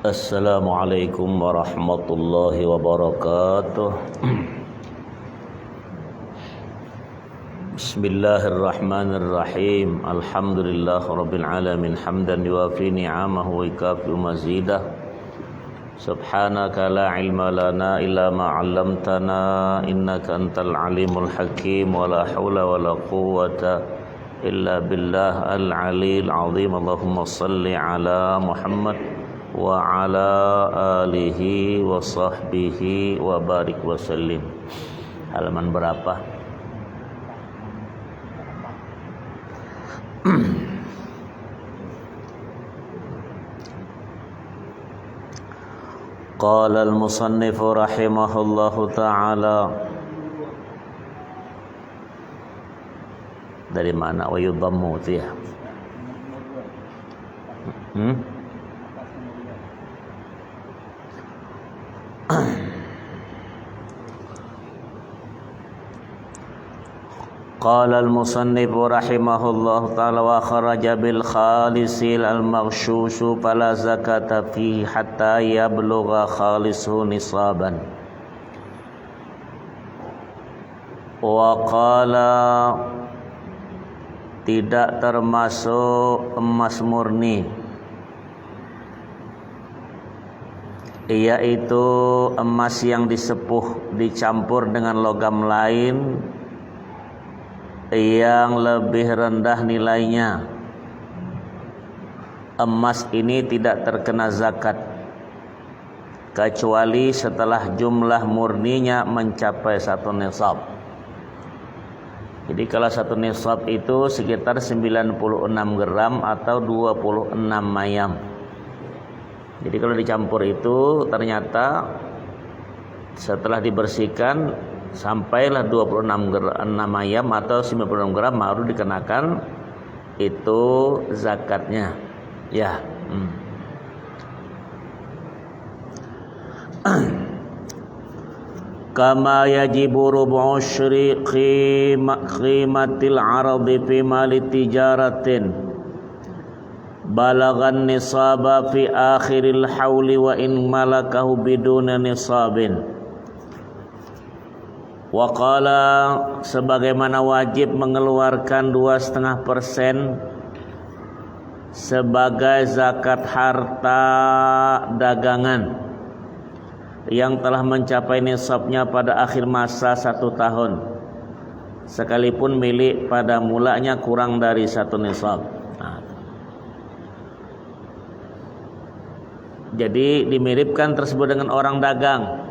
Assalamualaikum warahmatullahi wabarakatuh. Bismillahirrahmanirrahim. Alhamdulillah rabbil alamin hamdan yuwafi ni'amahu wa yukafi mazidah. Subhanaka la ilma lana illa ma 'allamtana innaka antal alimul hakim wa la haula wa la quwwata illa billah al-'aliyyil 'azim. Allahumma shalli ala Muhammad wa ala alihi wa sahbihi wa barik wa sallim. Halaman berapa? Qala al-musannif rahimahullahu ta'ala. Dari mana wa yudhammu ya? Qala al-musannif rahimahullah ta'ala wa kharaja bil khalisil al-maghshushu fala zakata fihi hatta yablugha khalisu nisaban. Wa qala tidak termasuk emas murni, yaitu emas yang disepuh dicampur dengan logam lain yang lebih rendah nilainya. Emas ini tidak terkena zakat kecuali setelah jumlah murninya mencapai 1 nisab. Jadi kalau 1 nisab itu sekitar 96 gram atau 26 mayam. Jadi kalau dicampur itu ternyata setelah dibersihkan sampailah 26 mayam atau 96 gram baru dikenakan itu zakatnya. Ya. Kama yajibu rubu'u syri qimatil aradi fi mali tijaratin balagan nisaba fi akhiril hauli wa in malakahu biduna nisabin. Wa qala sebagaimana wajib mengeluarkan 2,5% sebagai zakat harta dagangan yang telah mencapai nisabnya pada akhir masa 1 tahun, sekalipun milik pada mulanya kurang dari 1 nisab. Jadi dimiripkan tersebut dengan orang dagang.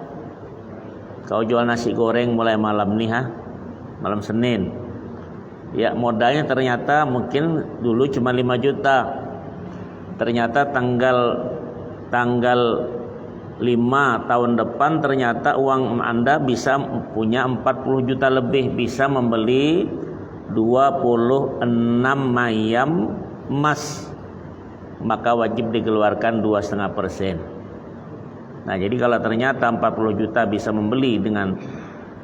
Kau jual nasi goreng mulai malam nih malam Senin. Ya, modalnya ternyata mungkin dulu cuma 5 juta. Ternyata tanggal 5 tahun depan ternyata uang Anda bisa punya 40 juta lebih, bisa membeli 26 mayam emas. Maka wajib dikeluarkan 2,5%. Nah, jadi kalau ternyata 40 juta bisa membeli dengan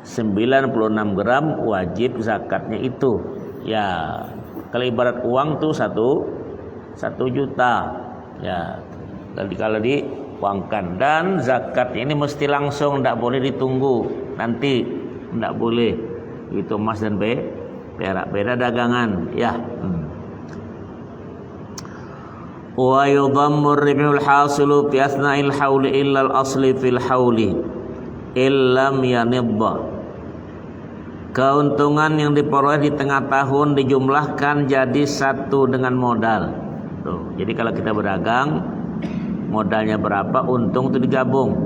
96 gram, wajib zakatnya itu. Ya, kalau ibarat uang tuh 1 juta. Ya, kalau diuangkan, dan zakatnya ini mesti langsung, tidak boleh ditunggu nanti, tidak boleh. Itu emas dan perak, beda dagangan. Ya. Wa yudhammu ar-ribhul hasilu fi asna'il hauli illa al-asli fil hauli illam yanidda. Keuntungan yang diperoleh di tengah tahun dijumlahkan jadi 1 dengan modal. Tuh, jadi kalau kita berdagang modalnya berapa, untung itu digabung.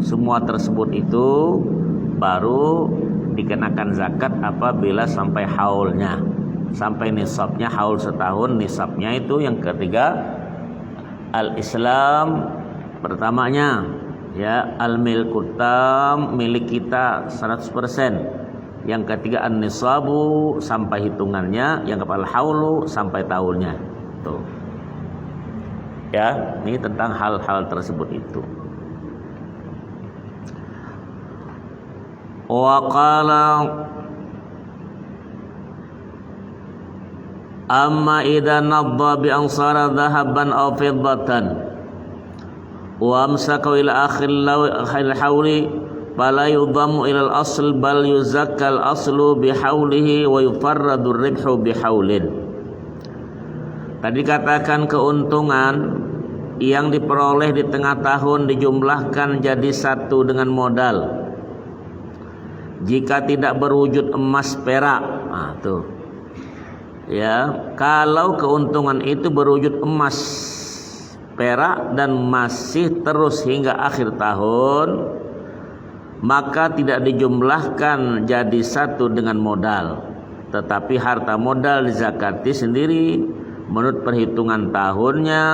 Semua tersebut itu baru dikenakan zakat apabila sampai haulnya. Sampai nisabnya, haul setahun, nisabnya itu yang ketiga al-Islam pertamanya, ya, al-milkut tam, milik kita 100%. Yang ketiga an-nisabu, sampai hitungannya. Yang keempat al-haulu, sampai tahunnya. Tuh. Ya, ini tentang hal-hal tersebut itu. Wa qala amma idza nadda bi ansara dhahaban aw fiddatan wa amsaka ila akhir hauli fala yudhammu ila al-asl bal yuzakka al-aslu bihaulihi wa yufarradu ar-ribhu bihaulin. Tadi katakan keuntungan yang diperoleh di tengah tahun dijumlahkan jadi satu dengan modal. Jika tidak berwujud emas perak, nah tuh. Ya, kalau keuntungan itu berwujud emas perak dan masih terus hingga akhir tahun, maka tidak dijumlahkan jadi satu dengan modal, tetapi harta modal dizakati sendiri menurut perhitungan tahunnya,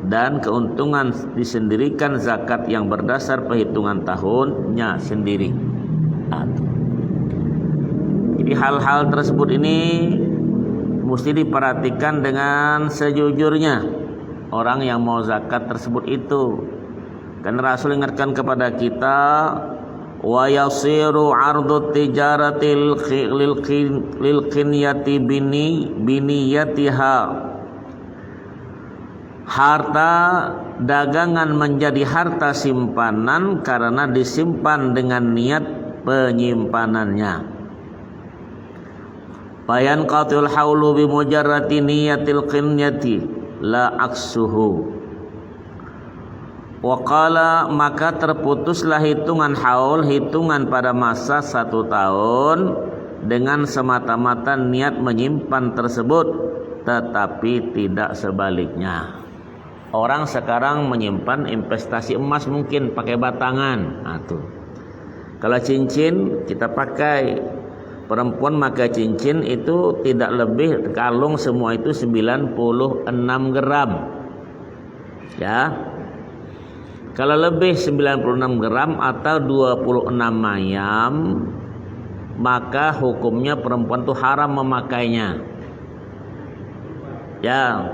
dan keuntungan disendirikan zakat yang berdasar perhitungan tahunnya sendiri. Jadi hal-hal tersebut ini mesti diperhatikan dengan sejujurnya orang yang mau zakat tersebut itu. Karena Rasul ingatkan kepada kita, wa yasiru ardu tijaratil lil qinyati biniyatiha. Harta dagangan menjadi harta simpanan karena disimpan dengan niat penyimpanannya. Bayan qatul haulu bi mujarrati niyatil qinyati la aksuhu. Waqala, maka terputuslah hitungan haul, hitungan pada masa 1 tahun dengan semata-mata niat menyimpan tersebut, tetapi tidak sebaliknya. Orang sekarang menyimpan investasi emas mungkin pakai batangan. Nah, tuh. Kalau cincin kita pakai, perempuan pakai cincin itu tidak lebih, kalung semua itu 96 gram. Ya. Kalau lebih 96 gram atau 26 mayam, maka hukumnya perempuan itu haram memakainya. Ya.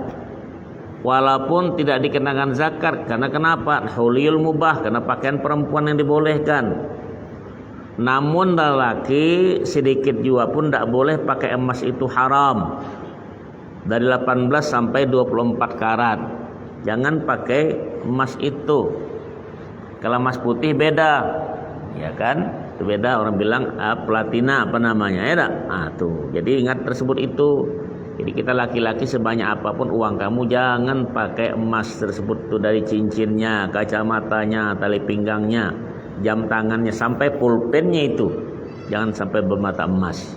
Walaupun tidak dikenakan zakat, karena kenapa? Huliyul mubah, karena pakaian perempuan yang dibolehkan. Namun lelaki sedikit juga pun tidak boleh pakai emas, itu haram. Dari 18 sampai 24 karat. Jangan pakai emas itu. Kalau emas putih beda, ya kan? Itu beda, orang bilang platina apa namanya, ya tak? Tuh. Jadi ingat tersebut itu. Jadi kita laki-laki sebanyak apapun uang kamu, jangan pakai emas tersebut tuh, dari cincinnya, kacamatanya, tali pinggangnya, jam tangannya, sampai pulpennya itu jangan sampai bermata emas.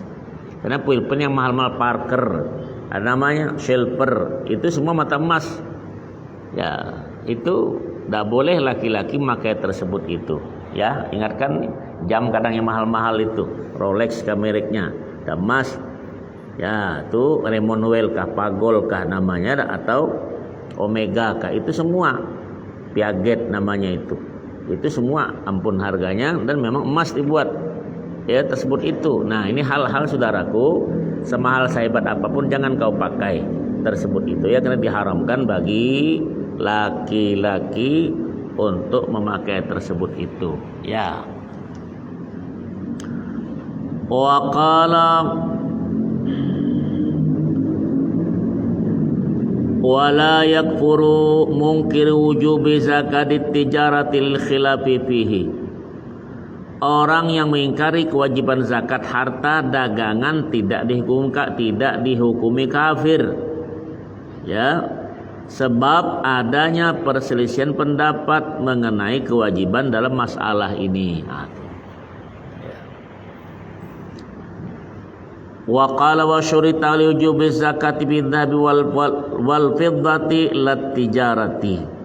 Karena pulpen yang mahal-mahal Parker, ada namanya Shelper, itu semua mata emas. Ya, itu tidak boleh laki-laki pakai tersebut itu. Ya, ingatkan jam kadang yang mahal-mahal itu, Rolex kah mereknya, ada emas. Ya, itu Remonwell kah, Pagol kah namanya, atau Omega kah, itu semua Piaget namanya itu semua ampun harganya, dan memang emas dibuat ya tersebut itu. Nah, ini hal-hal saudaraku, semahal sehebat apapun jangan kau pakai tersebut itu ya, karena diharamkan bagi laki-laki untuk memakai tersebut itu ya. Wa qala wala yakfuru mungkir wujubi zakatit tijaratil khilafi fihi. Orang yang mengingkari kewajiban zakat harta dagangan tidak dihukumi kafir. Ya, sebab adanya perselisihan pendapat mengenai kewajiban dalam masalah ini. Wa qala wa syurita li wujubi zakati bidhabi wal fiddati lat tijarati.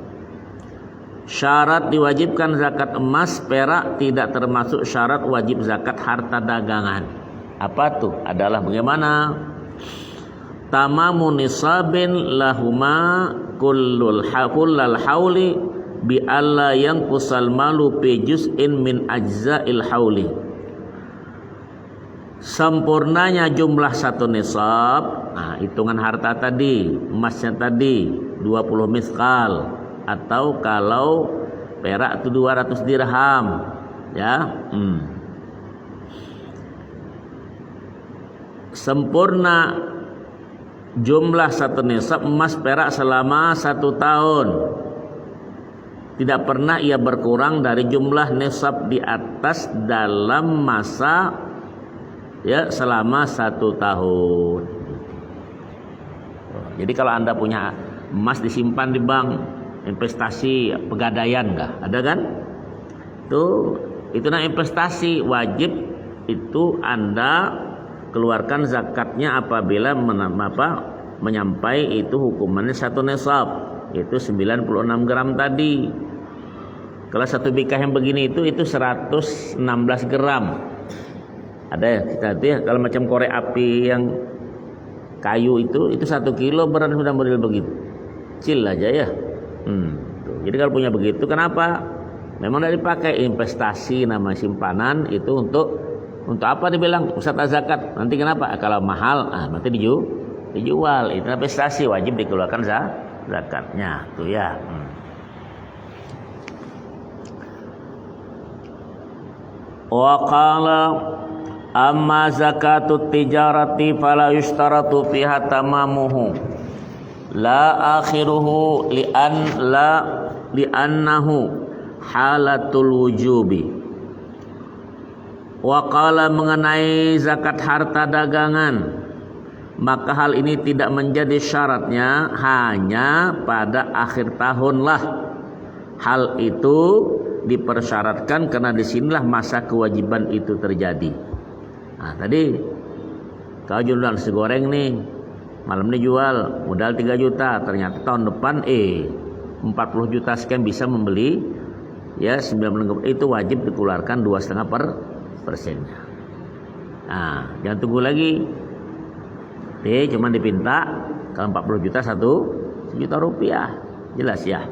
Syarat diwajibkan zakat emas perak tidak termasuk syarat wajib zakat harta dagangan. Apa tuh? Adalah bagaimana? Tamamu nisabin lahuma kullal hauli bi alla yanqusal malu fi juz'in min ajza'il hauli. Sempurnanya jumlah satu nisab, nah hitungan harta tadi, emasnya tadi 20 miskal, atau kalau perak itu 200 dirham, ya. Sempurna jumlah satu nisab emas perak selama 1 tahun. tidak pernah ia berkurang dari jumlah nisab di atas dalam masa selama 1 tahun. Jadi kalau Anda punya emas disimpan di bank, investasi pegadaian enggak? Ada kan? Itu investasi, wajib itu Anda keluarkan zakatnya apabila menyampai itu hukumannya 1 nisab, yaitu 96 gram tadi. Kalau 1 bikah yang begini itu 116 gram. Ada ya, kita lihat ya, kalau macam korek api yang kayu itu 1 kilo berat sudah model begitu. Kecil aja ya. Jadi kalau punya begitu, kenapa? Memang dari pakai investasi nama simpanan itu untuk apa dibilang pusat zakat. Nanti kenapa? Kalau mahal, nanti dijual. Itu investasi, wajib dikeluarkan zakatnya. Tuh ya. Wa qala amma zakatut tijarati fala yushtaratu fiha tamamuhu la akhiruhu li'annahu halatul wujubi. Wa qala mengenai zakat harta dagangan, maka hal ini tidak menjadi syaratnya hanya pada akhir tahunlah. Hal itu dipersyaratkan karena disinilah masa kewajiban itu terjadi. Tadi kau jual nasi goreng nih, malam ini jual modal 3 juta, ternyata tahun depan 40 juta sekian bisa membeli 90, itu wajib dikeluarkan 2,5%. Jangan tunggu lagi. Cuma dipinta kalau 40 juta 1 juta rupiah. Jelas ya.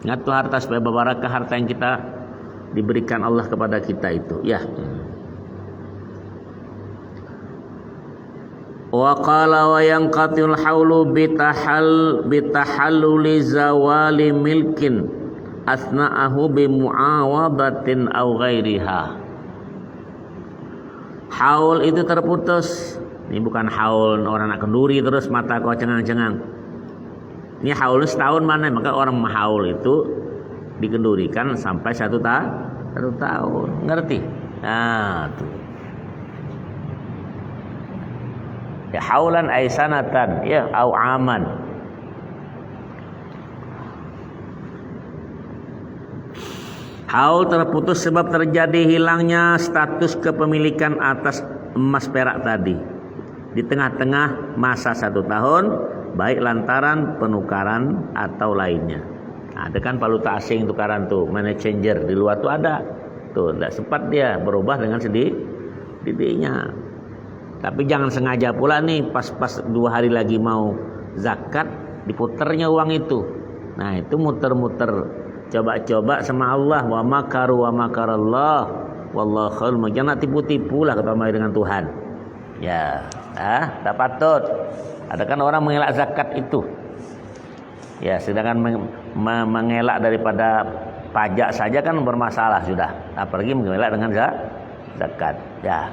Ingat tuh harta supaya berbarakah harta yang kita diberikan Allah kepada kita itu ya. Wa qala wa yanqatil haulu bitahalluli zawali milkin asna'ahu bi mu'awadatin aw ghairiha. Haul itu terputus. Ini bukan haul orang nak kenduri terus mata kau cengang-cengang. Ini haul setahun mana? Maka orang haul itu dikendurikan sampai 1 tahun. Ngerti? Tuh. Ya haulan ay sanatan au aman. Haul terputus sebab terjadi hilangnya status kepemilikan atas emas perak tadi di tengah-tengah masa 1 tahun, baik lantaran penukaran atau lainnya. Ada kan valuta asing tukaran tuh, money changer di luar tuh ada. Tuh, tidak sempat dia berubah dengan sendirinya. Tapi jangan sengaja pula nih pas 2 hari lagi mau zakat diputernya uang itu. Nah, itu muter-muter. Coba-coba sama Allah, wa makaru wa makarallah wallahu khairul makirin. Jangan tipu-tipu lah ketemu dengan Tuhan. Ya, tak patut. Ada kan orang mengelak zakat itu. Ya, sedangkan mengelak daripada pajak saja kan bermasalah sudah. Apalagi mengelak dengan zakat. Ya.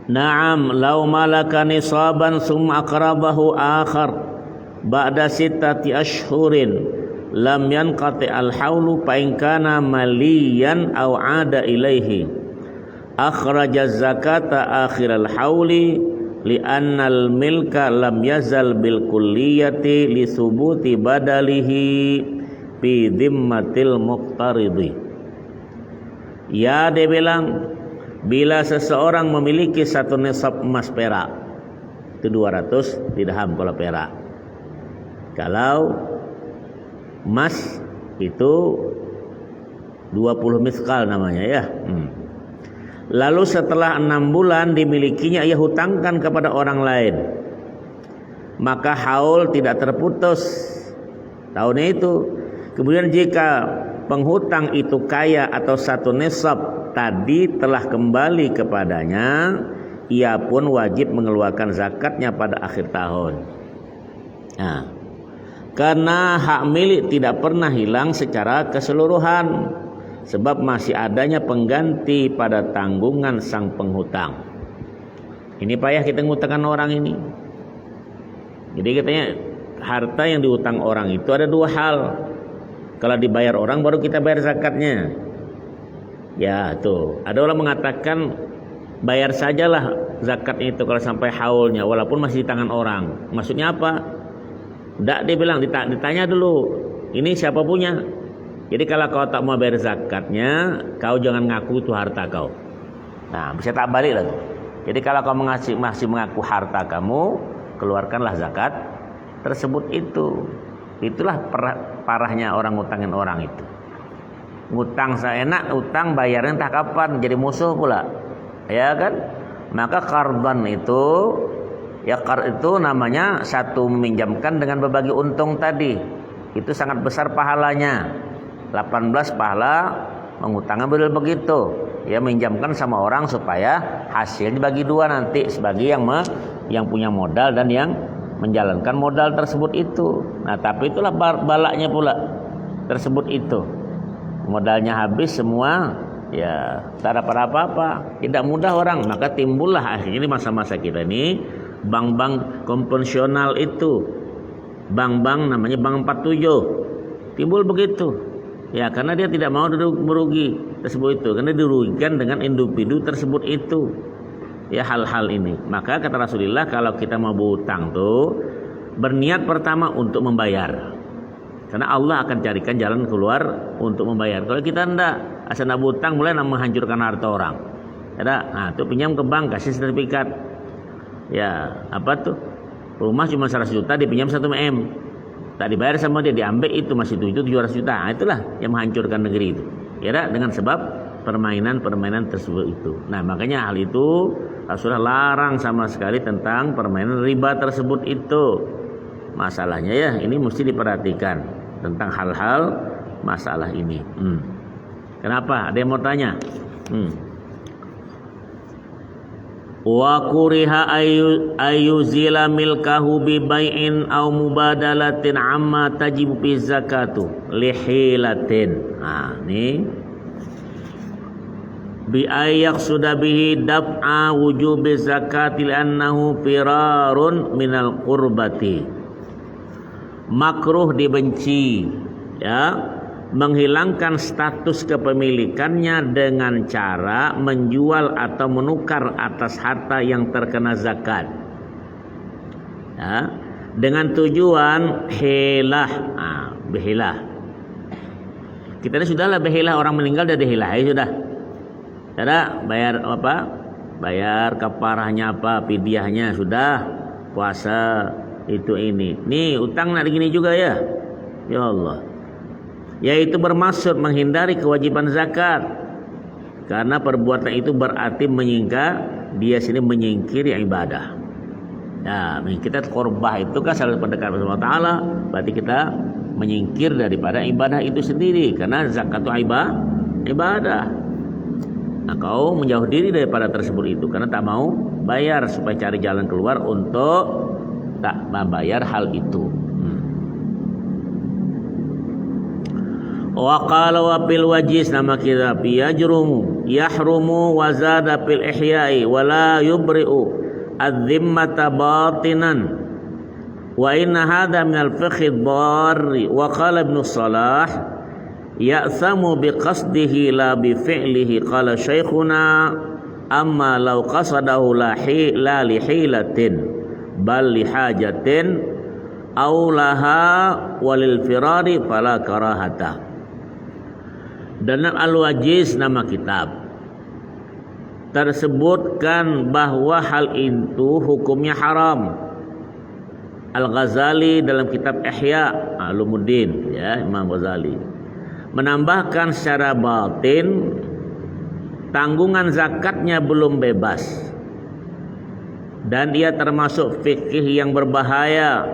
Naam, law malaka nisaban summa aqrabahu akhar ba'da 6 ashhurin lam yanqati al-haulu fa in kana maliyan aw 'ada ilaihi akhraja zakata akhir al-hauli li'anna al-milka lam yazal bil kulliyati li thubuti badalihi fi dhimmatil muqtaridi. Ya, dia bilang, bila seseorang memiliki 1 nisab emas perak, itu 200 dirham kalau perak. Kalau emas itu 20 miskal namanya ya. Lalu setelah 6 bulan dimilikinya, ia hutangkan kepada orang lain, maka haul tidak terputus tahunnya itu. Kemudian jika penghutang itu kaya atau 1 nisab tadi telah kembali kepadanya, ia pun wajib mengeluarkan zakatnya pada akhir tahun. Karena hak milik tidak pernah hilang secara keseluruhan, sebab masih adanya pengganti pada tanggungan sang penghutang. Ini payah kita ngutangkan orang ini. Jadi katanya harta yang diutang orang itu ada dua hal. Kalau dibayar orang baru kita bayar zakatnya. Ya tuh, ada orang mengatakan bayar sajalah zakat itu kalau sampai haulnya walaupun masih di tangan orang. Maksudnya apa? Tidak, dia bilang ditanya dulu, ini siapa punya? Jadi kalau kau tak mau bayar zakatnya, kau jangan ngaku itu harta kau. Nah, bisa tak balik lah tuh. Jadi kalau kau masih mengaku harta kamu, keluarkanlah zakat tersebut itu. Itulah parahnya orang ngutangin orang itu. Ngutang seenak, utang bayarnya entah kapan, jadi musuh pula. Ya kan? Maka qardan itu, ya qard itu namanya satu meminjamkan dengan berbagi untung tadi. Itu sangat besar pahalanya. 18 pahala mengutangkan bedul begitu. Ya, minjamkan sama orang supaya hasil dibagi dua nanti sebagai yang punya modal dan yang menjalankan modal tersebut itu. Nah, tapi itulah balaknya pula tersebut itu. Modalnya habis semua, ya tak dapat apa-apa. Tidak mudah orang, maka timbullah akhirnya di masa-masa kita ini bank-bank konvensional itu. Bank-bank namanya bank 47. Timbul begitu. Ya, karena dia tidak mau duduk merugi tersebut itu, karena dirugikan dengan individu tersebut itu. Ya, hal-hal ini. Maka kata Rasulullah, kalau kita mau berhutang tuh berniat pertama untuk membayar. Karena Allah akan carikan jalan keluar untuk membayar. Kalau kita enggak, asal nak berhutang mulai nak menghancurkan harta orang. Ya, nah, itu pinjam ke bank, kasih sertifikat. Ya, apa tuh? Rumah cuma 100 juta dipinjam 1 M. Tak dibayar sama dia, diambil itu masih itu 700 juta. Nah, itulah yang menghancurkan negeri itu. Ya, dengan sebab permainan-permainan tersebut itu. Nah, makanya hal itu Rasulullah larang sama sekali tentang permainan riba tersebut itu. Masalahnya ya, ini mesti diperhatikan tentang hal-hal masalah ini. Kenapa? Ada yang mau tanya? Wa kuriha ayuzila milkahu bi bai'in aw mubadalatin amma tajibu fi zakatu lihilatin. Nah, ini bi ayyak sudah bihi dab'a wujubi zakati li'annahu firarun minal qurbati. Makruh dibenci, ya, menghilangkan status kepemilikannya dengan cara menjual atau menukar atas harta yang terkena zakat, ya, dengan tujuan hilah. Behilah. Kita ini sudahlah behilah, orang meninggal dari hilah, ya sudah. Ada bayar apa? Bayar kafarahnya apa? Fidyahnya sudah, puasa itu ini. Nih utang nak gini juga ya. Ya Allah. Yaitu bermaksud menghindari kewajiban zakat. Karena perbuatan itu berarti dia sini menyingkiri ibadah. Nah, kita korbah itu kan salah pendekatan Allah Ta'ala. Berarti kita menyingkir daripada ibadah itu sendiri. Karena zakat itu ibadah. Nah, kau menjauh diri daripada tersebut itu karena tak mau bayar supaya cari jalan keluar untuk tak membayar hal itu. Wa qala wa bil wajiz, nama kita yahrumu wa zada fil ihya'i wa la yubri'u adh-dhimmata batinan wa inna hadha min al-fiqh ad-darri. Wa qala Ibnu Salah ya'thamu bi qasdihi la bi fi'lihi. Qala syekhuna amma law qasadahu la li hilatin bal li hajatin aw laha walil firari fala karahata. Dan Al-Wajiz nama kitab tersebutkan bahwa hal itu hukumnya haram. Al-Ghazali dalam kitab Ihya Ulumuddin, ya, Imam Ghazali menambahkan secara batin tanggungan zakatnya belum bebas dan dia termasuk fikih yang berbahaya.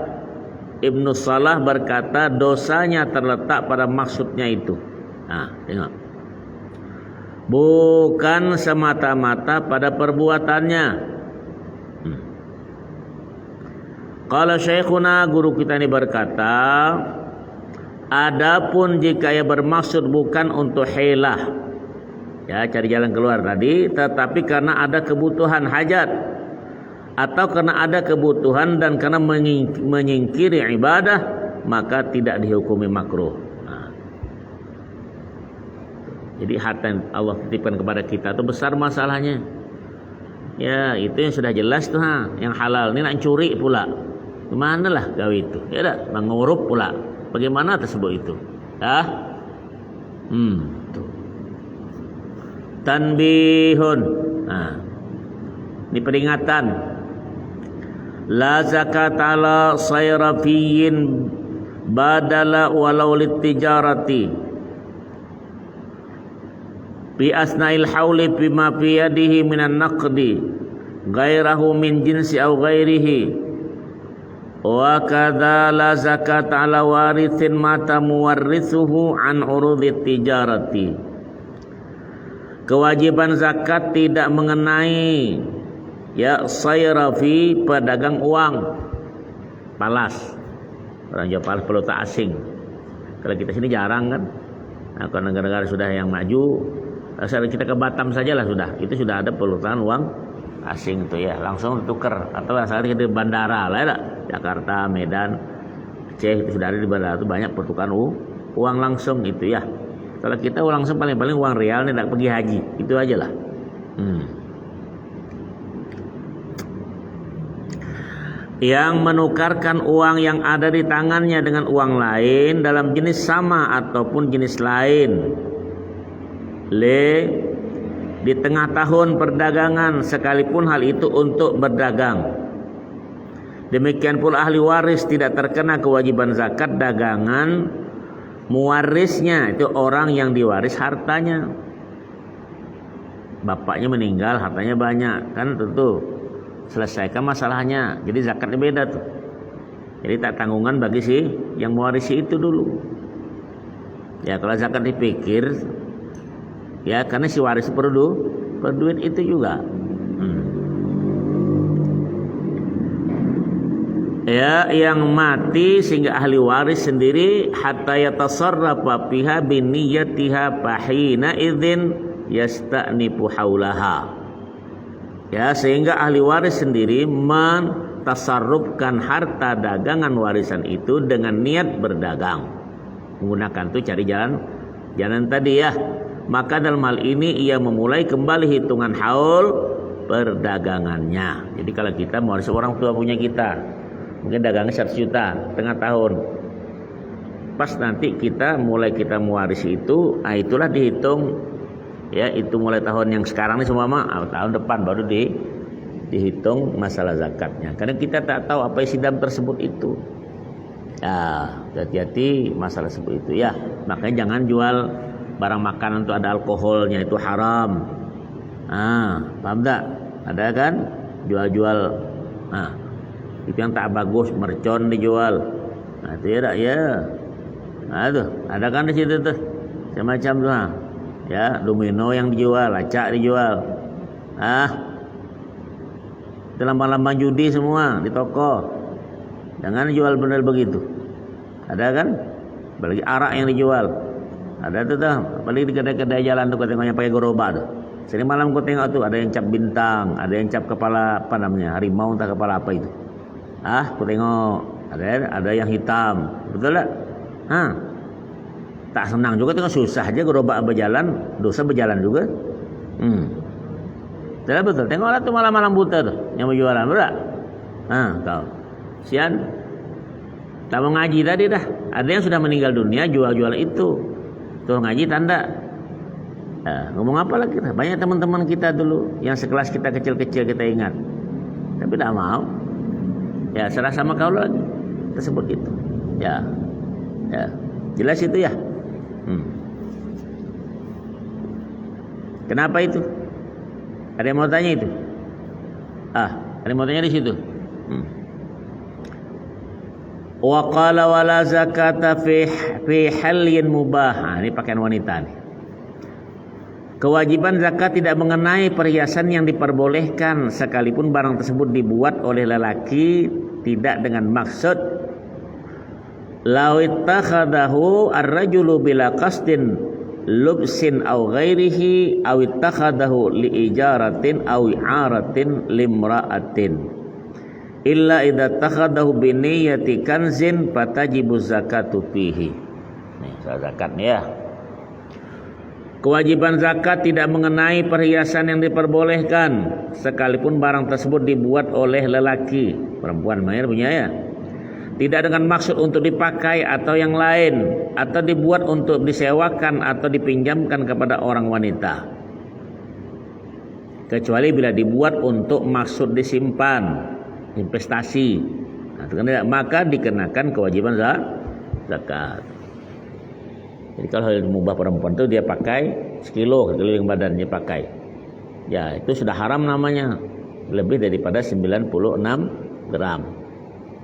Ibnu Salah berkata dosanya terletak pada maksudnya itu. Nah, tengok. Bukan semata-mata pada perbuatannya. Kalau syekhuna, guru kita ini berkata, Adapun jika ia bermaksud bukan untuk hilah, ya cari jalan keluar tadi, tetapi karena ada kebutuhan hajat atau karena ada kebutuhan dan karena menyingkiri ibadah, maka tidak dihukumi makruh. Jadi harta yang Allah titipkan kepada kita itu besar masalahnya. Ya itu yang sudah jelas tuh, yang halal ini nak curi pula. Gimana lah gawe itu? Ya dah, mengurup pula. Bagaimana tersebut itu? Tuh. Tanbihun. Ini peringatan. La zakat ala sayrafiyin badala walau litijarati. Bi asnail hauli bima fi yadihi minan naqdi ghairahu min jinsi aw ghairihi. Wa kadza la zakat ala warithin mata muwarrithuhu an urudit tijarati. Kewajiban zakat tidak mengenai ya sayrafi, pedagang uang, palas. Orang Jawa palas peluta asing. Kalau kita sini jarang kan. Nah, kalau negara-negara sudah yang maju, asal kita ke Batam sajalah sudah. Itu sudah ada pelutaan uang asing tuh ya, langsung ditukar. Atau asalnya di bandara lah ya, Jakarta, Medan, Aceh itu sudah ada di bandara itu banyak pertukaran uang langsung itu ya. Kalau kita langsung paling-paling uang real nih, tak pergi haji, itu aja lah. Yang menukarkan uang yang ada di tangannya dengan uang lain dalam jenis sama ataupun jenis lain. Di tengah tahun perdagangan sekalipun hal itu untuk berdagang. Demikian pula ahli waris tidak terkena kewajiban zakat dagangan muwarisnya, itu orang yang diwaris hartanya. Bapaknya meninggal, hartanya banyak, kan tentu selesaikan masalahnya. Jadi zakatnya beda tuh. Jadi tak tanggungan bagi si yang mewarisi itu dulu. Ya kalau zakat dipikir, ya karena si waris perlu duit itu juga. Ya yang mati sehingga ahli waris sendiri hatta yatasarrafa fiha biniyatiha fahina idzin yasta'nifu haulaha. Ya sehingga ahli waris sendiri mentasarrufkan harta dagangan warisan itu dengan niat berdagang. Menggunakan tuh cari jalan tadi ya. Maka dalam hal ini ia memulai kembali hitungan haul perdagangannya. Jadi kalau kita mewaris orang tua punya kita, mungkin dagangnya 100 juta tengah tahun. Pas nanti kita mewarisi itu, itulah dihitung. Ya itu mulai tahun yang sekarang ini semua tahun depan baru dihitung masalah zakatnya. Karena kita tak tahu apa isi dalam tersebut itu. Ya hati-hati masalah tersebut itu ya. Makanya jangan jual barang makanan itu ada alkoholnya, itu haram. Paham tak? Ada kan jual-jual. Itu yang tak bagus, mercon dijual. Tidak ya. Tuh, ada kan di situ tuh. Semacam tuh. Ya, domino yang dijual, acak dijual. Itu lambang-lambang judi semua di toko. Jangan jual benar begitu. Ada kan? Apalagi arak yang dijual. Ada tuh, apalagi di kedai-kedai jalan tuh, kau tengoknya pakai gerobak tuh. Sini malam kau tengok tuh, ada yang cap bintang, ada yang cap kepala apa namanya, harimau entah kepala apa itu. Kau tengok ada yang hitam, betul tak? Tak senang juga tengok, susah aja gerobak berjalan, dosa berjalan juga. Betul. Tengoklah tuh malam-malam buta tuh yang berjualan, betul tak? Kau sian tak mau ngaji tadi dah. Ada yang sudah meninggal dunia jual-jual itu. Tuh ngaji tanda. Ngomong apa lagi kita? Banyak teman-teman kita dulu yang sekelas kita kecil-kecil kita ingat, tapi tak mau. Ya serah sama kau lagi tersebut itu. Ya jelas itu ya. Kenapa itu? Ada yang mau tanya itu? Ada yang mau tanya di situ? Wa qala wala zakata fi halin mubah. Ini pakaian wanita nih. Kewajiban zakat tidak mengenai perhiasan yang diperbolehkan sekalipun barang tersebut dibuat oleh lelaki tidak dengan maksud law ittakhadahu ar-rajulu bila qasdin lubsin aw ghairihi aw ittakhadahu li ijaratin aw i'aratin limra'atin illa idza takhadahu bi niyyati kanzin fatajibu zakatu fihi. Nih, zakat nih ya. Kewajiban zakat tidak mengenai perhiasan yang diperbolehkan sekalipun barang tersebut dibuat oleh lelaki. Perempuan mahir punya ya. Tidak dengan maksud untuk dipakai atau yang lain, atau dibuat untuk disewakan atau dipinjamkan kepada orang wanita. Kecuali bila dibuat untuk maksud disimpan, investasi. Nah, maka dikenakan kewajiban zakat. Jadi kalau hal mubah perempuan itu dia pakai sekilo keliling badannya pakai. Ya, itu sudah haram namanya. Lebih daripada 96 gram.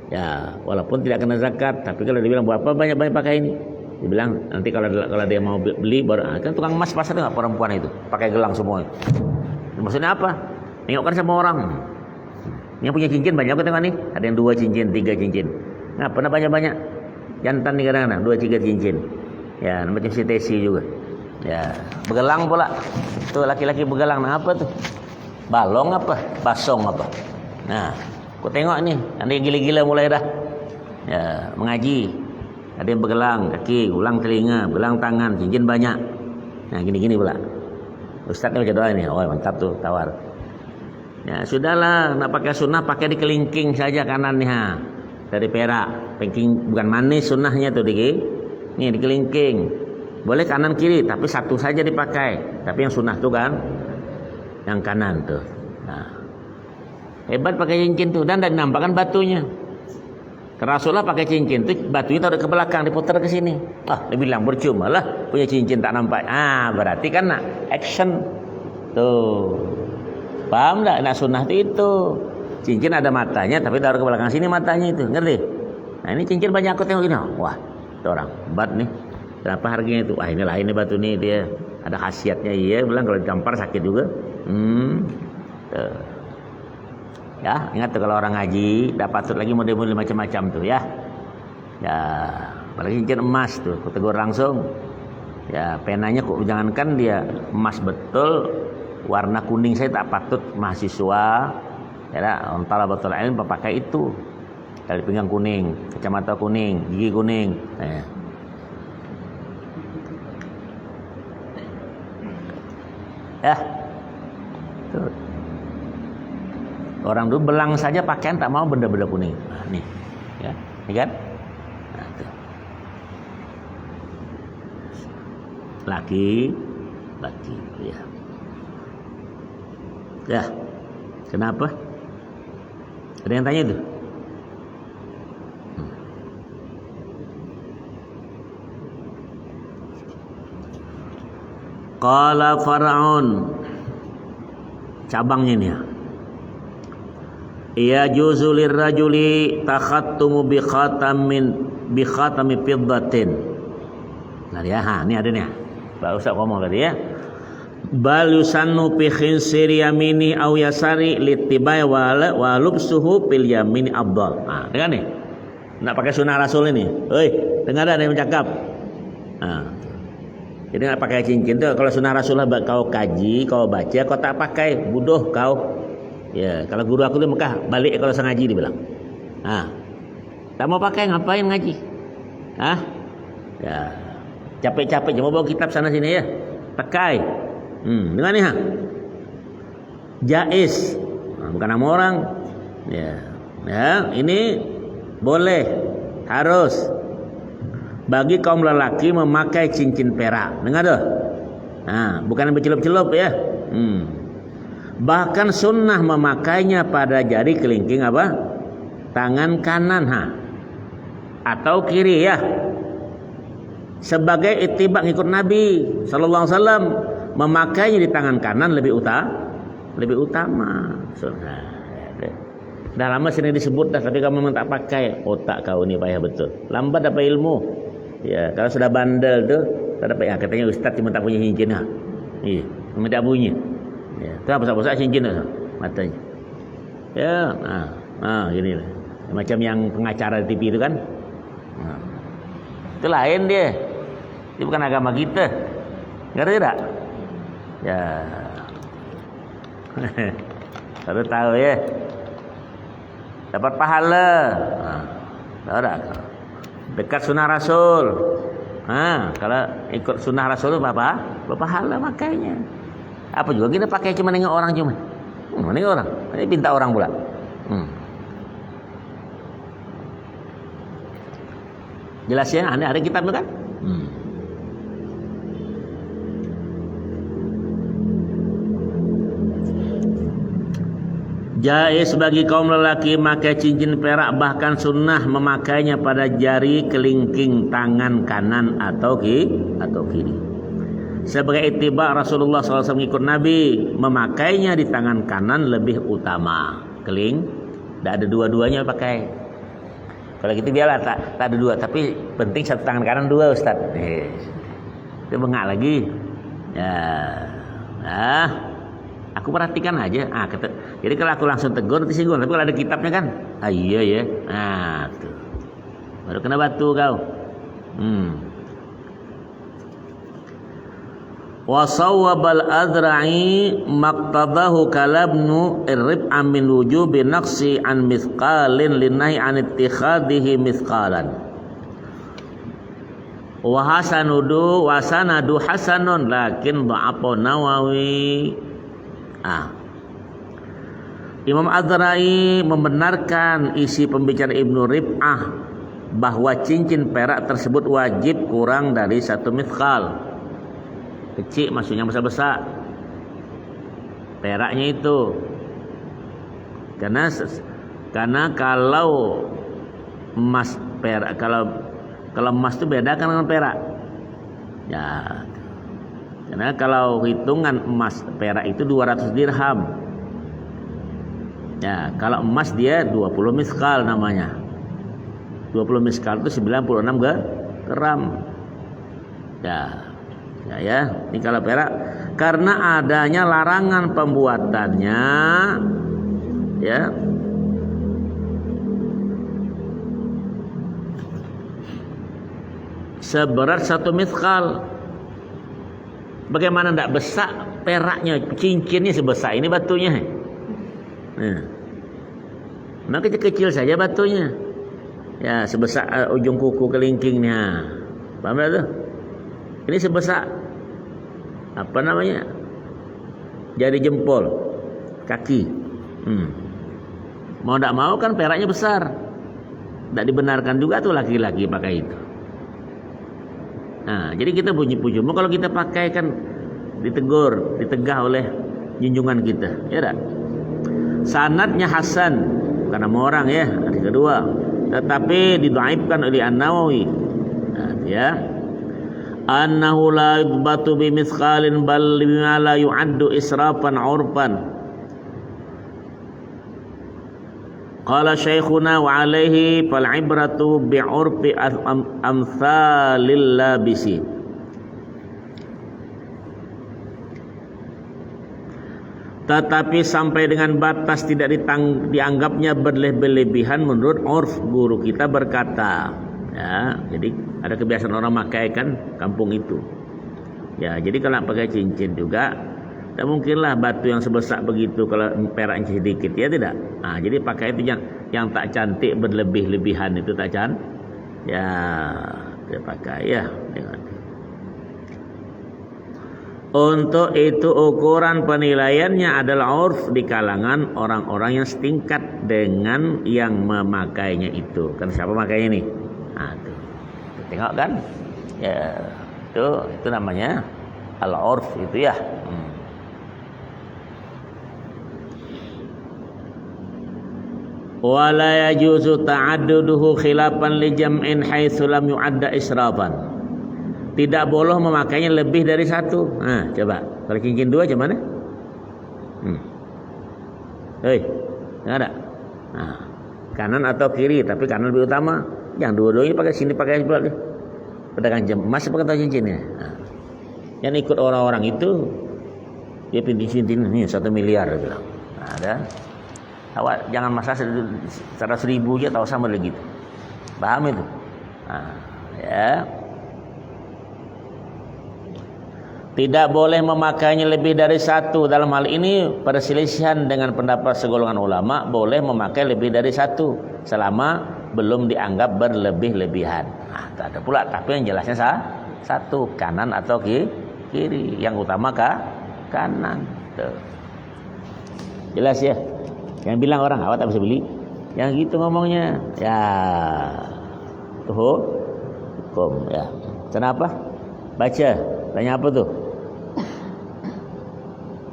Ya, walaupun tidak kena zakat, tapi kalau dibilang buat apa banyak-banyak pakai ini? Dibilang nanti kalau dia mau beli baru kan tukang emas pasar enggak perempuan itu, pakai gelang semua. Maksudnya apa? Nengokkan sama orang. Yang punya cincin banyak aku tengok nih, ada yang 2 cincin, 3 cincin. Nah, pernah banyak-banyak. Jantan nih kadang-kadang 2-3 cincin. Ya, macam si Tesi juga. Ya, begelang pula. Tuh laki-laki begelang. Nah, apa tuh? Balong apa? Basong apa? Nah, aku tengok nih, ada yang gila-gila mulai dah. Ya, mengaji. Ada yang begelang kaki, ulang telinga, begelang tangan, cincin banyak. Nah, gini-gini pula. Ustaz ni baca doa ni. Oh, mantap tuh, tawar. Ya, sudahlah, nak pakai sunnah pakai di kelingking saja kanan nih ha. Dari perak. Kelingking bukan manis sunnahnya tuh dikit. Nih di kelingking. Boleh kanan kiri tapi satu saja dipakai. Tapi yang sunnah tuh kan yang kanan tuh. Nah. Hebat pakai cincin tuh dan dinampakkan batunya. Rasulullah pakai cincin tuh batunya taruh ke belakang diputar ke sini. Ah, dia bilang percuma lah punya cincin tak nampak. Ah, berarti kan nak action tuh. Paham tak? Nak sunnah itu. Cincin ada matanya tapi taruh ke belakang sini matanya itu. Ngerti? Nah, ini cincin banyak aku tengok gini. Wah, itu orang bat nih. Berapa harganya itu? Wah, ini lain nih batu nih dia. Ada khasiatnya iya. Bilang kalau ditampar sakit juga. Tuh. Ya, ingat tuh kalau orang ngaji, dapat patut lagi model-model macam-macam tuh ya. Ya, apalagi cincin emas tuh, aku tegur langsung. Ya, penanya kok jangankan dia emas betul, warna kuning saya tak patut mahasiswa. Ya, ontala betul ilmu pakai itu. Tali pinggang kuning, kacamata kuning, gigi kuning. Ya. Tuh. Orang dulu belang saja pakaian tak mau benda-benda kuning. Nah, nih, ya, ini kan? Nah, laki, ya. Ya, kenapa? Ada yang tanya tuh? Qala Far'aun, cabangnya nih ya. Ya juzulir rajuli takhattumu bi khatami fiddatin. Nah ya, ini ada nih. Pak Ustaz ngomong tadi ya. Bal yusannu fi khinsiri yamini aw yasari litibai wa lubsuhu fil yamini afdal. Nah, dengar nih. Nak pakai sunnah Rasul ini. Oi, dengar ada yang bercakap. Nah. Jadi nak pakai cincin tuh kalau sunnah Rasulullah kau kaji, kau baca, kau tak pakai, bodoh kau. Ya, kalau guru aku di Mekah balik kalau saya ngaji dibilang. Ah. Tak mau pakai ngapain ngaji? Ah? Ya. Capek-capek cuma bawa kitab sana sini ya. Pakai. Dengar nih ha. Jaiz. Nah, bukan nama orang. Ya. Ya, ini boleh, harus bagi kaum lelaki memakai cincin perak. Dengar tuh. Nah, bukan yang bercelup-celup ya. Bahkan sunnah memakainya pada jari kelingking apa? Tangan kanan ha. Atau kiri ya. Sebagai ittiba ngikut Nabi sallallahu alaihi wasallam, memakainya di tangan kanan lebih utama. Sunnah. Dah lama sini disebut dah tapi kamu memang tak pakai. Otak kau ni payah betul. Lambat dapat ilmu. Ya, kalau sudah bandel tuh tak dapat ya katanya ustaz cuma tak punya cincin ha. Iya, cuma tak bunyi. Ya, tu besar-besar cincin tu matanya. Ya, gini lah. Macam yang pengacara di TV itu kan. Itu lain dia. Itu bukan agama kita. Ngerti tak? Ya. Baru tahu ya. Dapat pahala. Tahu tak? Dekat sunnah Rasul. Kalau ikut sunnah Rasul itu apa? Berpahala makanya. Apa juga kita pakai cuma nengok orang cuma. Nengok orang. Ini pinta orang pula. Jelas ya, ada kitab itu kan? Jaiz bagi kaum lelaki memakai cincin perak, bahkan sunnah memakainya pada jari kelingking tangan kanan atau kiri. Sebagai ittiba Rasulullah SAW mengikut Nabi, memakainya di tangan kanan lebih utama. Keling, tidak ada dua-duanya pakai. Kalau gitu biarlah tak ada dua, tapi penting satu tangan kanan dua, Ustaz. Itu bengak lagi. Ya. Aku perhatikan aja. Jadi kalau aku langsung tegur nanti singgung, tapi kalau ada kitabnya kan, iya ya. Tuh. Baru kena batu kau. Wa sawwabal adra'i maqtadahu kalabnu irrib'a min wujubi naqsi an mithqalin linnahi an ittikhadihi mithqalan. Wa sanadu hasanun lakin dha'afa Nawawi. Imam Azra'i membenarkan isi pembicaraan Ibnu Rib'ah bahwa cincin perak tersebut wajib kurang dari 1 mithqal. Kecil maksudnya besar-besar peraknya itu. Karena kalau emas perak, kalau emas itu beda kan dengan perak. Ya. Karena kalau hitungan emas perak itu 200 dirham. Ya, kalau emas dia 20 miskal namanya. 20 miskal itu 96 gram. Ya. Ini kalau perak karena adanya larangan pembuatannya ya. Seberat 1 miskal. Bagaimana tidak besar peraknya, cincinnya sebesar ini batunya. Maka kecil saja batunya. Ya, sebesar ujung kuku kelingkingnya. Paham tak tu? Ini sebesar apa namanya? Jari jempol kaki. Mau tak mau kan peraknya besar. Tak dibenarkan juga tuh laki-laki pakai itu. Jadi kita puji-puji. Kalau kita pakai kan ditegur, ditegah oleh junjungan kita, ya tak? Sanadnya hasan, bukan nama orang ya, hadis kedua. Tetapi didhaifkan oleh An-Nawawi. Ya. Annahu la yudbatu bi mithqalin bal bima la yu'addu israfan 'urfan. Qala syekhuna wa alaihi fal ibratu bi 'urfi amsalil labisi. Tetapi sampai dengan batas tidak dianggapnya berlebihan menurut urf. Guru kita berkata, ya, jadi ada kebiasaan orang pakai kan kampung itu. Ya, jadi kalau pakai cincin juga tak mungkinlah batu yang sebesar begitu kalau peraknya sedikit, ya tidak. Jadi pakai itu yang tak cantik berlebih-lebihan itu tak cantik. Ya, dia pakai ya. Untuk itu ukuran penilaiannya adalah urf di kalangan orang-orang yang setingkat dengan yang memakainya itu. Kan siapa makainya ini? Tuh. Tengok kan? Ya, itu namanya al-urf itu ya. Wala yajuzu ta'adduduhu khilafan li jam'in haitsu lam yu'adda israfan. Tidak boleh memakainya lebih dari satu. Coba. Kalau cincin dua macam mana? Ada. Kanan atau kiri, tapi kanan lebih utama. Yang dua-duanya pakai sini pakai sebelah deh. Pedagang jam emas pakai cincinnya. Yang ikut orang-orang itu dia pindah cincin ini 1 miliar dia bilang. Ada. Awak jangan masalah 100.000 aja tahu sama lagi. Paham itu? Ya. Tidak boleh memakainya lebih dari satu. Dalam hal ini perselisihan dengan pendapat segolongan ulama, boleh memakai lebih dari satu selama belum dianggap berlebih-lebihan. Nah, ada pula tapi yang jelasnya satu, kanan atau kiri. Yang utama kanan. Tuh. Jelas ya. Yang bilang orang awak tak bisa beli. Yang gitu ngomongnya. Ya. Tuh. Hukum ya. Kenapa? Baca. Tanya apa tuh?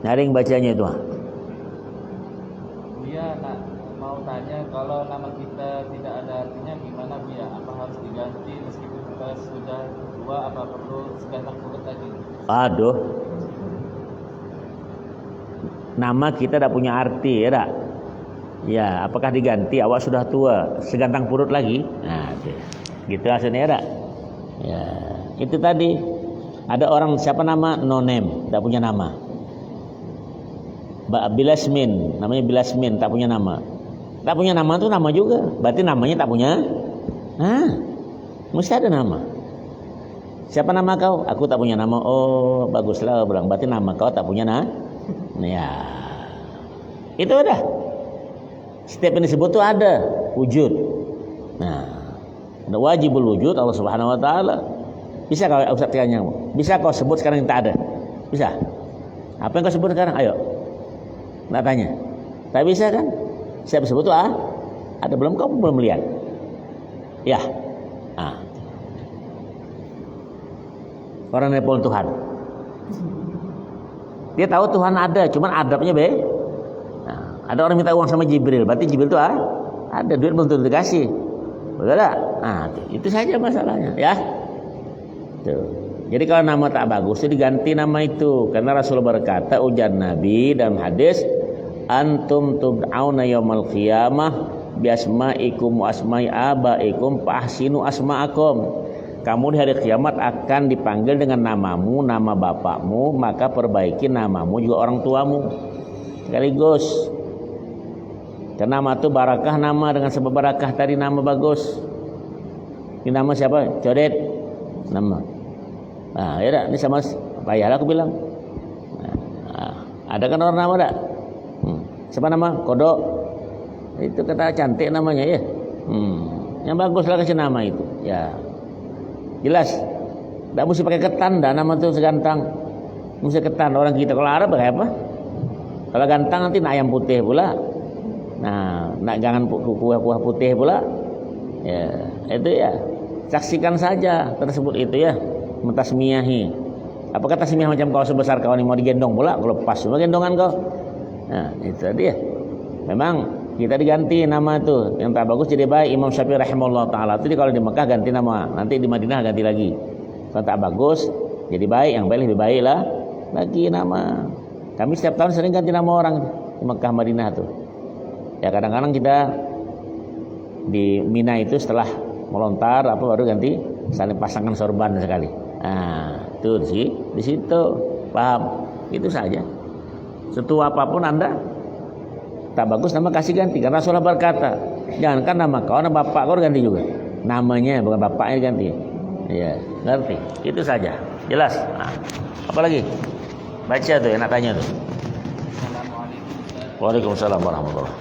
Nyaring bacanya itu. Dia mau tanya kalau nama kita tidak ada artinya gimana Bia? Apa harus diganti meskipun kita sudah tua? Apa perlu segantang purut lagi? Aduh. Nama kita tidak punya arti ya tak? Ya, apakah diganti? Awak sudah tua, segantang purut lagi? Nah, gitu hasilnya ya tak? Ya, itu tadi. Ada orang siapa nama no name, tak punya nama. Bilasmin, namanya Bilasmin, tak punya nama. Tak punya nama itu nama juga. Berarti namanya tak punya. Nah, mesti ada nama. Siapa nama kau? Aku tak punya nama. Oh, baguslah bilang. Berarti nama kau tak punya nama. Ya, itu ada. Setiap yang disebut itu ada wujud. Nah, ada wajibul wujud Allah Subhanahu Wa Taala. Bisa kau Ustaz tanya, bisa kau sebut sekarang yang tak ada? Bisa? Apa yang kau sebut sekarang? Ayo. Nak tanya. Tak bisa kan? Siapa sebut itu ada belum kau belum lihat? Ya. Ah. Orang nelpon Tuhan. Dia tahu Tuhan ada, cuman adabnya Nah, ada orang minta uang sama Jibril, berarti Jibril itu ada duit belum tentu dikasih. Betul tak? Nah, itu saja masalahnya, ya. Tuh. Jadi kalau nama tak bagus itu diganti nama itu, karena Rasul berkata ujar Nabi dalam hadis, antum tub'auna yaumal qiyamah bi asma'ikum wa asma'i abaikum fa ahsinu asma'akum. Kamu di hari kiamat akan dipanggil dengan namamu, nama bapakmu, maka perbaiki namamu juga orang tuamu. Sekaligus. Karena nama itu barakah nama dengan sebab barakah tadi nama bagus. Ini nama siapa? Codet. Nama. Nah, ya dah, ini sama payahlah aku bilang. Nah, ada kan orang nama tak? Siapa nama? Kodok. Itu kata cantik namanya ya. Yang baguslah kasih nama itu. Ya. Jelas. Tak mesti pakai ketan dah nama tu segantang. Mesti ketan orang kita kalau Arab pakai apa? Kalau gantang nanti nak ayam putih pula. Nah, nak jangan kuah putih pula. Ya, itu ya. Saksikan saja tersebut itu ya. Mentasmiyahi. Apakah tasmiyah macam kau sebesar kau ni mau digendong pula? Kalau pas semua gendongan kau. Nah, itu dia. Memang kita diganti nama tu. Yang tak bagus jadi baik. Imam Syafi'i rahimahullah taala. Jadi kalau di Mekah ganti nama, nanti di Madinah ganti lagi. Kalau tak bagus jadi baik, yang baik lebih baik lah lagi nama. Kami setiap tahun sering ganti nama orang di Mekah Madinah tu. Ya kadang-kadang kita di Mina itu setelah melontar apa baru ganti saling pasangkan sorban sekali. Nah, itu di situ paham. Itu saja. Setua apapun Anda tak bagus nama kasih ganti. Karena Rasulullah berkata, jangankan nama kau, nama bapak kau ganti juga. Namanya bukan bapaknya ganti. Ya, ngerti. Itu saja. Jelas. Nah, apa lagi? Baca tuh, enak tanya tuh. Assalamualaikum. Waalaikumsalam warahmatullahi.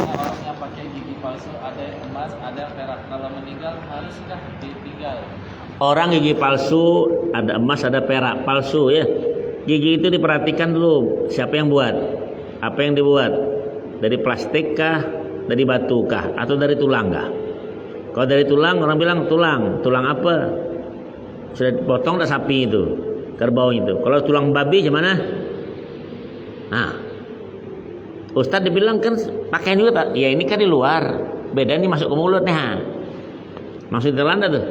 Orang yang pakai gigi palsu, ada emas, ada perak. Kalau meninggal haruskah ditinggal? Orang gigi palsu, ada emas, ada perak palsu ya. Gigi itu diperhatikan dulu siapa yang buat, apa yang dibuat, dari plastik kah, dari batu kah, atau dari tulang kah? Kalau dari tulang orang bilang tulang apa? Sudah dipotong dah sapi itu, kerbau itu. Kalau tulang babi gimana? Nah, Ustadz dibilang kan pakaian juga tak? Ya ini kan di luar, beda ini masuk ke mulut nih. Maksud terlanda tuh.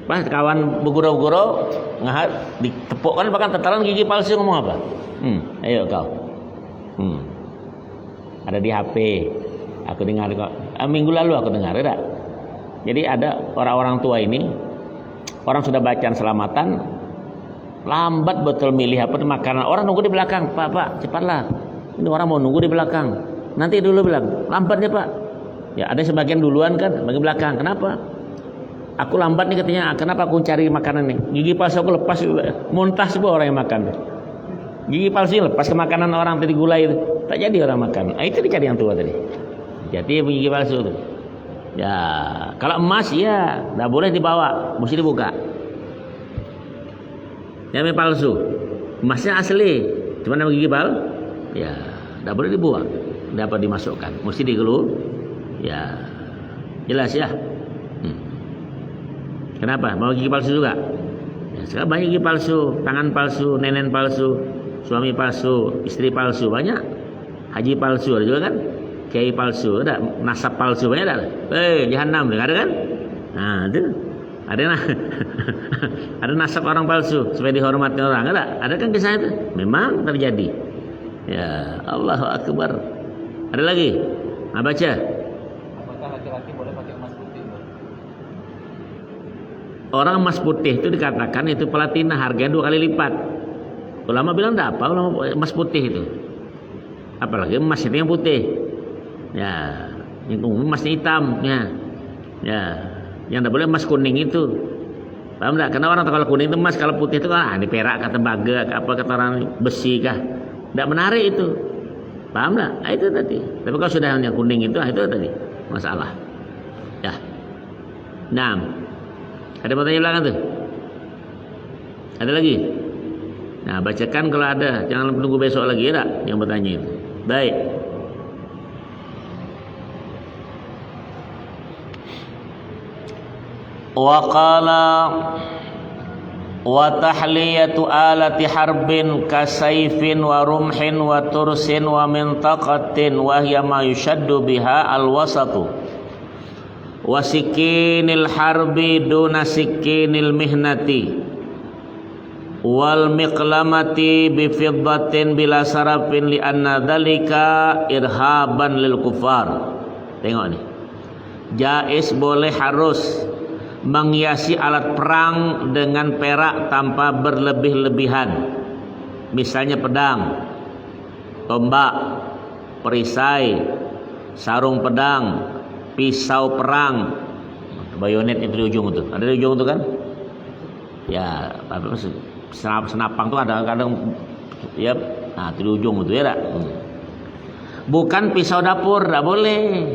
Pas kawan bergurau-gurau ngahat ditepukkan bahkan tetelan gigi palsu ngomong apa? Ayo kau. Ada di HP. Aku dengar kok. Minggu lalu aku dengar ya. Jadi ada orang-orang tua ini, orang sudah bacaan selamatan, lambat betul milih apa makanan. Orang nunggu di belakang, Pak, cepatlah. Ini orang mau nunggu di belakang. Nanti dulu bilang, lambatnya Pak. Ya ada sebagian duluan kan, bagian belakang. Kenapa? Aku lambat nih katanya, kenapa aku cari makanan nih? Gigi palsu aku lepas, muntah semua orang yang makan. Gigi palsu lepas ke makanan orang tadi gulai itu, tak jadi orang makan. Itu dicari yang tua tadi. Jadi gigi palsu itu. Ya, kalau emas ya, tidak boleh dibawa, mesti dibuka. Yang palsu, emasnya asli, cuma nama gigi palsu, ya, tidak boleh dibuang, dapat dimasukkan, mesti digelu. Ya, jelas ya. Kenapa? Mau gigi palsu juga? Ya, sekarang banyak gigi palsu, tangan palsu, nenek palsu, suami palsu, istri palsu, banyak. Haji palsu ada juga kan? Kiai palsu ada, nasab palsu banyak ada. Jahanam ada kan? Nah, itu ada ada nasab orang palsu supaya dihormati orang, ada kan kisah itu? Memang terjadi. Ya, Allahu Akbar. Ada lagi? Nah, baca. Apakah laki-laki boleh pakai emas putih? Orang emas putih itu dikatakan itu platina, harganya 2 kali lipat. Ulama bilang enggak apa, ulama emas putih itu. Apalagi emas itu yang putih. Ya, yang umum emasnya hitam, ya. Ya, yang enggak boleh emas kuning itu. Paham enggak? Karena orang kalau kuning itu emas, kalau putih itu kan ini perak kata tembaga, apa kata orang besi kah. Enggak menarik itu. Paham enggak? Nah, itu tadi. Tapi kalau sudah yang kuning itu tadi masalah. Ya. Nah, ada pertanyaan belakang tuh? Ada lagi? Nah, bacakan kalau ada. Jangan tunggu besok lagi ya, yang bertanya itu. Baik. Wa qala wa tahliyatu alati harbin kasayfin wa rumhin wa tursin wa mintaqatin wa hiya ma yushaddu biha alwasatu wa sikinil harbi duna sikinil mihnati wal miqlamati bi fiddatin bila sarafin li anna dzalika irhaban lil kufar. Tengok nih, jaiz boleh harus menghiasi alat perang dengan perak tanpa berlebih-lebihan. Misalnya pedang, tombak, perisai, sarung pedang, pisau perang, bayonet itu di ujung itu. Ada di ujung itu kan? Ya, apa senapang tuh ada kadang ya, nah itu di ujung itu ya, bukan pisau dapur, tidak boleh.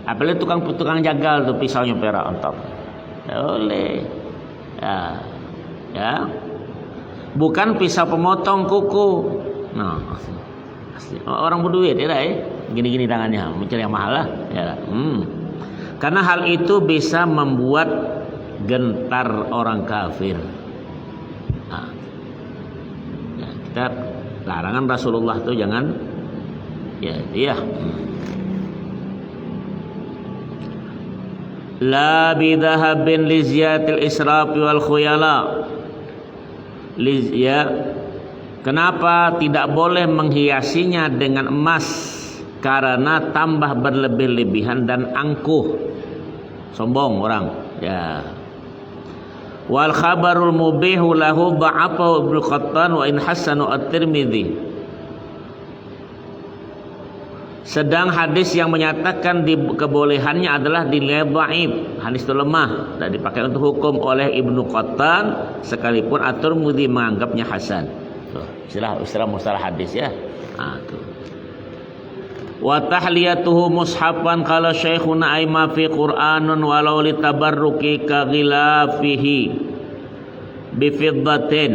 Apalagi tukang jagal tuh pisaunya perak ontop. Boleh. Ya. Ya. Bukan pisau pemotong kuku. Nah, asli. Orang berduit ya, gini-gini tangannya, mencari yang mahal lah, ya. Karena hal itu bisa membuat gentar orang kafir. Nah. Ya, kita larangan Rasulullah itu jangan ya. La bidhahabin li ziyatil israfi wal khuyala. Ya. Kenapa tidak boleh menghiasinya dengan emas? Karena tambah berlebih-lebihan dan angkuh. Sombong orang. Ya. Wal khabarul mubihu lahu ba'afahu Ibnu Qattan wa in hasanu at-Tirmidzi. Sedang hadis yang menyatakan kebolehannya adalah dinilai dhaif, hadis itu lemah dan dipakai untuk hukum oleh Ibnu Qattan sekalipun At-Tirmidzi menganggapnya hasan. Tuh, istilah mustalah hadis ya. Nah, tuh. Wa tahliyatuhu mushafan qala syekhuna aima fi Qur'anun walau litabarruki ka ghilafihi bi fiddatin.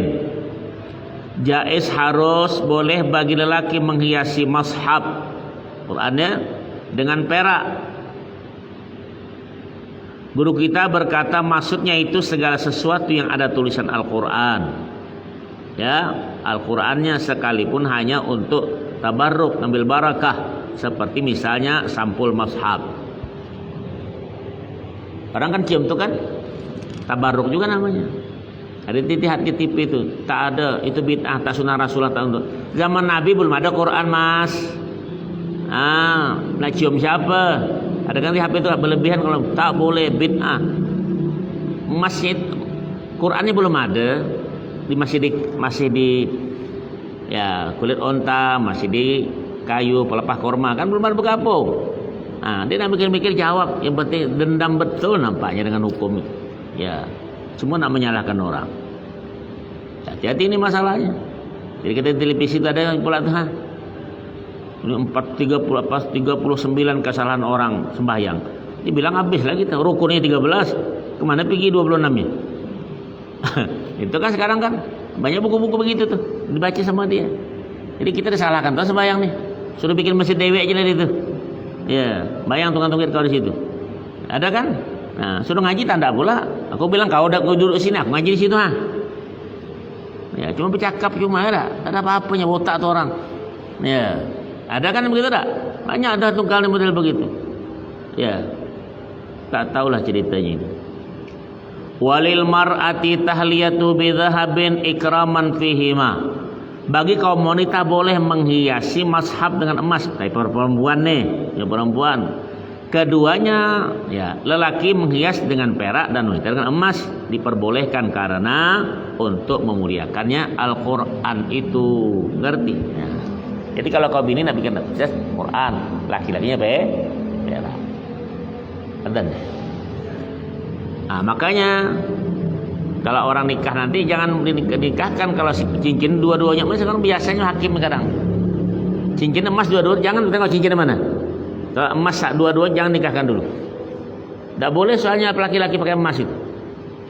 Jaiz harus boleh bagi lelaki menghiasi mushaf Qur'annya dengan perak. Guru kita berkata maksudnya itu segala sesuatu yang ada tulisan Al-Quran. Ya, Al-Qurannya sekalipun hanya untuk tabarruk, ngambil barakah, seperti misalnya sampul mushaf. Orang kan cium tuh kan, tabarruk juga namanya. Ada titihat di TV itu, tak ada, itu bid'ah, tak sunnah Rasulullah. Zaman Nabi belum ada Quran, Mas. Nak cium siapa? Ada kan di HP itu berlebihan, kalau tak boleh, bid'ah. Masjid Qurannya belum ada, masih di ya kulit onta, masih di kayu pelepah korma, kan belum ada bergabung. Dia nak mikir-mikir jawab, yang penting dendam betul nampaknya dengan hukum itu. Ya, semua nak menyalahkan orang. Hati-hati ini masalahnya. Jadi kita di televisi itu ada yang pula tuh, ini 39 kesalahan orang sembahyang. Dibilang habis lagi tuh, rukunnya 13, kemana pergi 26-nya? Itu kan sekarang kan banyak buku-buku begitu tuh dibaca sama dia. Jadi kita disalahkan tuh sembahyang nih. Suruh bikin masjid dewek aja dari itu. Ya, bayang tukang-tukang kau di situ. Ada kan? Nah, suruh ngaji tanda pula. Aku bilang kau udah duduk sini, aku ngaji di situ ha. Ya, cuma bercakap cuma ada apa-apanya botak tuh orang. Ya, ada kan begitu tak? Banyak ada tunggal model begitu. Ya, tak tahulah ceritanya itu. Walil mar'ati tahliyatu bidhahabin ikraman fihima. Bagi kaum wanita boleh menghiasi mashab dengan emas. Tapi perempuan nih, ya perempuan. Keduanya, ya lelaki menghias dengan perak dan wanita dengan emas diperbolehkan karena untuk memuliakannya Al-Quran itu, ngerti? Ya. Jadi kalau kaum ini nak bikin Quran, laki-lakinya perak. Dan nah, makanya kalau orang nikah nanti jangan dinikahkan kalau cincin dua-duanya. Sekarang biasanya hakim kadang cincin emas dua-dua, jangan tengok cincin mana. Kalau emas dua-dua jangan nikahkan dulu. Tidak boleh soalnya laki-laki pakai emas itu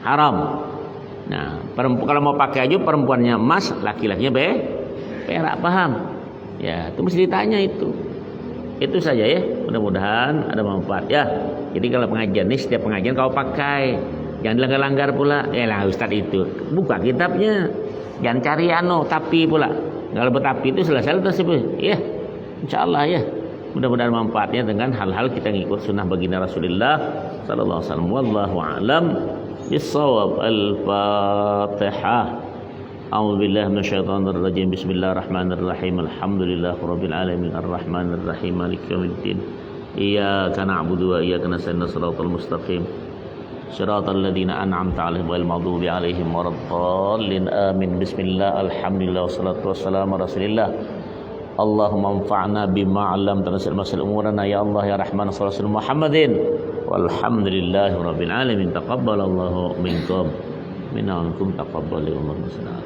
haram. Nah, kalau mau pakai aja perempuannya emas, laki-lakinya perak, paham? Ya, itu mesti ditanya itu. Itu saja ya. Mudah-mudahan ada manfaat ya. Jadi kalau pengajian nih, setiap pengajian kau pakai, jangan dilanggar-langgar pula. Lah Ustaz itu buka kitabnya, jangan cari tapi pula. Kalau betapi itu selesai tersebut. Ya, insyaallah ya. Mudah-mudahan manfaatnya dengan hal-hal kita ngikut sunnah baginda Rasulullah sallallahu alaihi wasallam. Wallahu a'lam bissawab. Al-Fatihah. A'udzu billahi minasyaitonir rajim. Bismillahirrahmanirrahim. Alhamdulillahirabbil alamin arrahmanir rahim maliki yaumiddin. Iyyaka na'budu wa iyyaka nasta'in shiratal mustaqim. Shiratal ladzina an'amta 'alaihim ghairil maghdubi 'alaihim waladdallin. Amin. Bismillah. Alhamdulillah wassalatu wassalamu ala Rasulillah. Allahumma anfa'na bima 'allamtana wa umurana ya Allah ya Rahman sallallahu alaihi Muhammadin walhamdulillahi rabbil alamin. Taqabbalallahu minkum minna wa minkum taqabbal ya Allah. Bismillah.